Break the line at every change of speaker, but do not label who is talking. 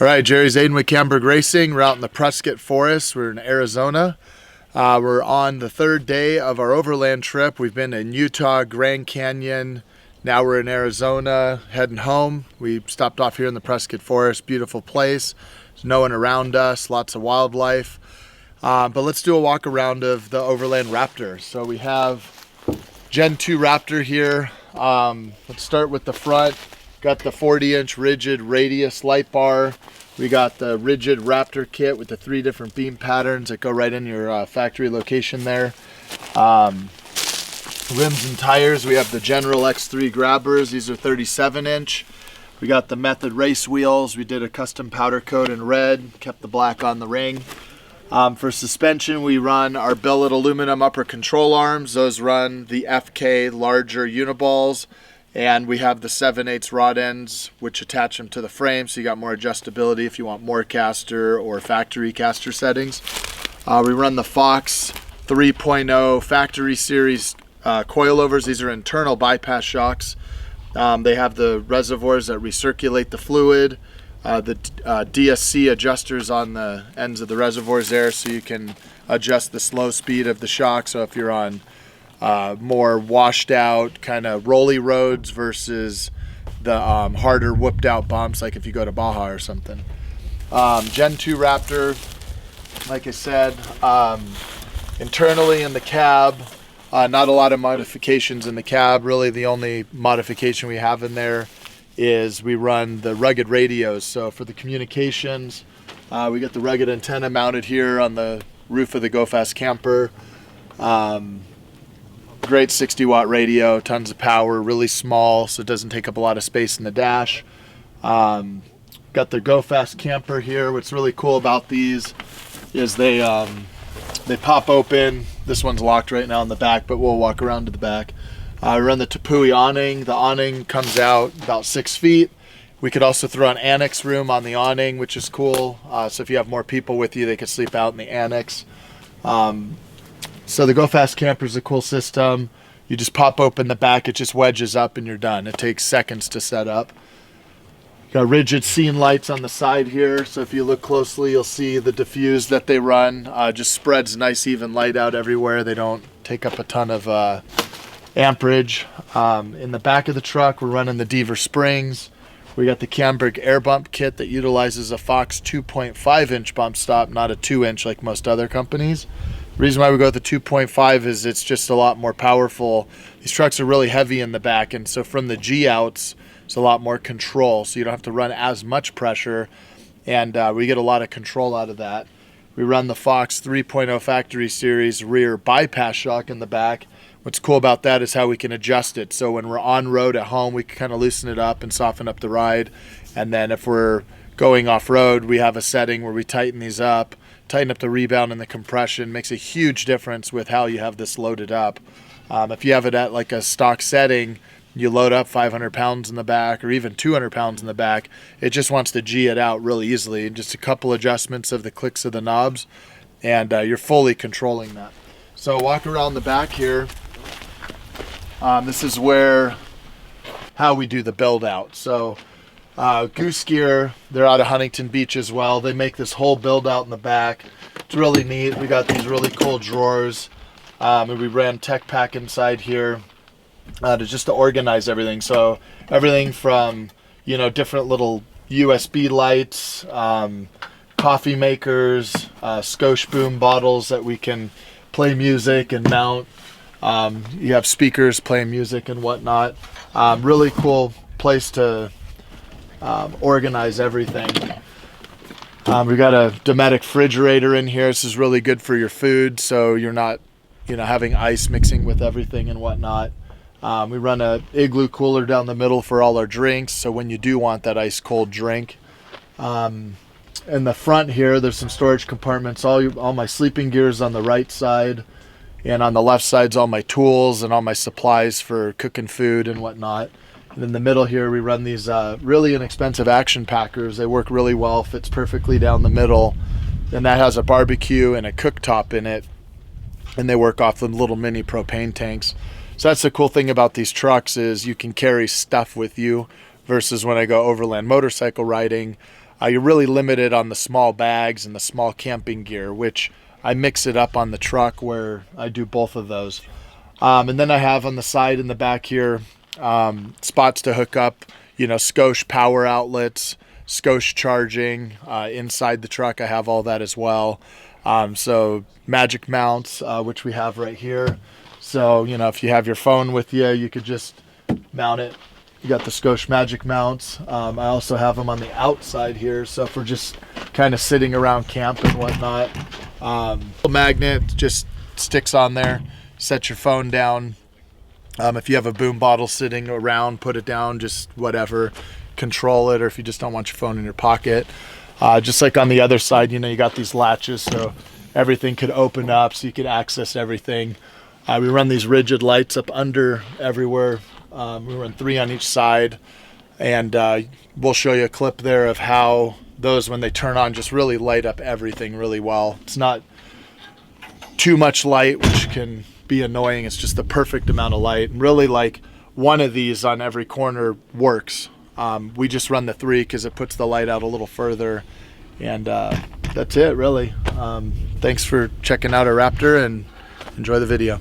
All right, Jerry Zaiden with Camburg Racing. We're out in the Prescott Forest. We're in Arizona. We're on the third day of our overland trip. We've been in Utah, Grand Canyon. Now we're in Arizona, heading home. We stopped off here in the Prescott Forest. Beautiful place. There's no one around us, lots of wildlife. But let's do a walk around of the Overland Raptor. So we have Gen 2 Raptor here. Let's start with the front. Got the 40-inch rigid radius light bar. We got the rigid Raptor kit with the 3 different beam patterns that go right in your factory location there. Rims and tires, we have the General X3 grabbers. These are 37-inch. We got the Method race wheels. We did a custom powder coat in red, kept the black on the ring. For suspension, we run our billet aluminum upper control arms. Those run the FK larger uniballs. And we have the 7/8 rod ends, which attach them to the frame, so you got more adjustability if you want more caster or factory caster settings. We run the Fox 3.0 factory series coilovers. These are internal bypass shocks. They have the reservoirs that recirculate the fluid, the DSC adjusters on the ends of the reservoirs there, so you can adjust the slow speed of the shock. So if you're on more washed out kind of rolly roads versus the harder whooped out bumps, like if you go to Baja or something. Gen 2 Raptor, like I said, internally in the cab, not a lot of modifications in the cab. Really the only modification we have in there is we run the rugged radios. So for the communications, we got the rugged antenna mounted here on the roof of the Go Fast camper. Great 60-watt radio, tons of power, really small, so it doesn't take up a lot of space in the dash. Got the Go Fast camper here. What's really cool about these is they pop open. This one's locked right now in the back, but we'll walk around to the back. We run the Tepui awning. The awning comes out about 6 feet. We could also throw an annex room on the awning, which is cool. So if you have more people with you, they could sleep out in the annex. So the Go Fast camper is a cool system. You just pop open the back, it just wedges up and you're done. It takes seconds to set up. Got rigid scene lights on the side here, so if you look closely you'll see the diffuse that they run. Just spreads nice even light out everywhere. They don't take up a ton of amperage. In the back of the truck we're running the Deaver springs. We got the Camburg air bump kit that utilizes a Fox 2.5-inch bump stop, not a 2-inch like most other companies. The reason why we go with the 2.5 is it's just a lot more powerful. These trucks are really heavy in the back, and so from the G outs, it's a lot more control, so you don't have to run as much pressure, and we get a lot of control out of that. We run the Fox 3.0 factory series rear bypass shock in the back. What's cool about that is how we can adjust it. So when we're on road at home, we can kind of loosen it up and soften up the ride. And then if we're going off-road, we have a setting where we tighten these up, tighten up the rebound and the compression. Makes a huge difference with how you have this loaded up. If you have it at like a stock setting, you load up 500 pounds in the back or even 200 pounds in the back, it just wants to G it out really easily. Just a couple adjustments of the clicks of the knobs, and you're fully controlling that. So walk around the back here. This is how we do the build out. So Goose Gear, they're out of Huntington Beach as well. They make this whole build out in the back. It's really neat. We got these really cool drawers, and we ran Tech Pack inside here to organize everything. So everything from different little USB lights, coffee makers, Scotch boom bottles that we can play music and mount. You have speakers playing music and whatnot. Really cool place to organize everything. We got a Dometic refrigerator in here. This is really good for your food, so you're not having ice mixing with everything and whatnot. We run a igloo cooler down the middle for all our drinks, so when you do want that ice cold drink. In the front here, there's some storage compartments. All my sleeping gear is on the right side, and on the left side's all my tools and all my supplies for cooking food and whatnot. And in the middle here, we run these really inexpensive action packers. They work really well, fits perfectly down the middle. And that has a barbecue and a cooktop in it. And they work off the little mini propane tanks. So that's the cool thing about these trucks is you can carry stuff with you versus when I go overland motorcycle riding. you're really limited on the small bags and the small camping gear, which I mix it up on the truck where I do both of those. And then I have on the side and the back here spots to hook up, Scosche power outlets, Scosche charging. Inside the truck I have all that as well. So magic mounts, which we have right here. So, if you have your phone with you, you could just mount it. You got the Scosche magic mounts. I also have them on the outside here. So if we're just kind of sitting around camp and whatnot, magnet just sticks on there. Set your phone down. If you have a boom bottle sitting around, put it down, just whatever, control it. Or if you just don't want your phone in your pocket, just like on the other side, you got these latches, so everything could open up, so you could access everything. We run these rigid lights up under everywhere. We run 3 on each side, and we'll show you a clip there of how those, when they turn on, just really light up everything really well. It's not too much light, which can be annoying. It's just the perfect amount of light. And really, like, one of these on every corner works. We just run the 3 because it puts the light out a little further, and that's it really. Thanks for checking out our Raptor, and enjoy the video.